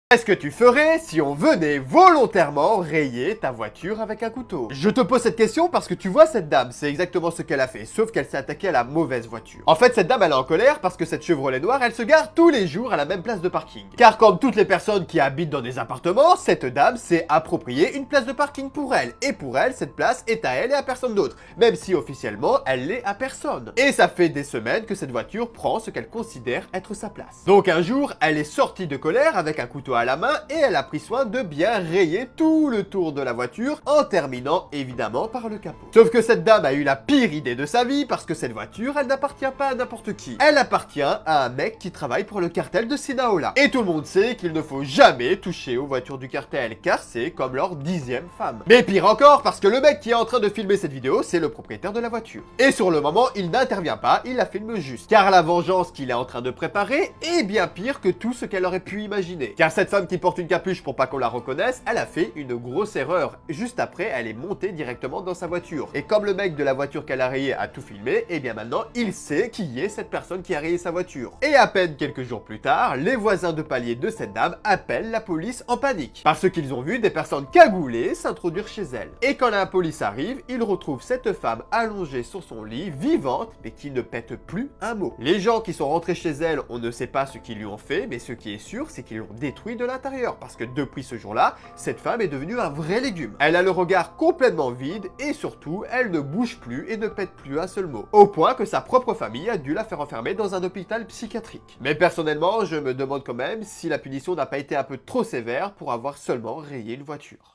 Qu'est-ce que tu ferais si on venait volontairement rayer ta voiture avec un couteau? Je te pose cette question parce que tu vois cette dame, c'est exactement ce qu'elle a fait, sauf qu'elle s'est attaquée à la mauvaise voiture. En fait, cette dame, elle est en colère parce que cette Chevrolet noire, elle se gare tous les jours à la même place de parking. Car comme toutes les personnes qui habitent dans des appartements, cette dame s'est appropriée une place de parking pour elle. Et pour elle, cette place est à elle et à personne d'autre, même si officiellement, elle l'est à personne. Et ça fait des semaines que cette voiture prend ce qu'elle considère être sa place. Donc un jour, elle est sortie de colère avec un couteau à la main et elle a pris soin de bien rayer tout le tour de la voiture en terminant évidemment par le capot. Sauf que cette dame a eu la pire idée de sa vie parce que cette voiture, elle n'appartient pas à n'importe qui. Elle appartient à un mec qui travaille pour le cartel de Sinaloa. Et tout le monde sait qu'il ne faut jamais toucher aux voitures du cartel car c'est comme leur 10e femme. Mais pire encore parce que le mec qui est en train de filmer cette vidéo, c'est le propriétaire de la voiture. Et sur le moment, il n'intervient pas, il la filme juste. Car la vengeance qu'il est en train de préparer est bien pire que tout ce qu'elle aurait pu imaginer. Car cette femme qui porte une capuche pour pas qu'on la reconnaisse, elle a fait une grosse erreur. Juste après, elle est montée directement dans sa voiture. Et comme le mec de la voiture qu'elle a rayée a tout filmé, et bien maintenant, il sait qui est cette personne qui a rayé sa voiture. Et à peine quelques jours plus tard, les voisins de palier de cette dame appellent la police en panique. Parce qu'ils ont vu des personnes cagoulées s'introduire chez elle. Et quand la police arrive, ils retrouvent cette femme allongée sur son lit, vivante, mais qui ne pète plus un mot. Les gens qui sont rentrés chez elle, on ne sait pas ce qu'ils lui ont fait, mais ce qui est sûr, c'est qu'ils l'ont détruit de l'intérieur. Parce que depuis ce jour-là, cette femme est devenue un vrai légume. Elle a le regard complètement vide et surtout, elle ne bouge plus et ne pète plus un seul mot. Au point que sa propre famille a dû la faire enfermer dans un hôpital psychiatrique. Mais personnellement, je me demande quand même si la punition n'a pas été un peu trop sévère pour avoir seulement rayé une voiture.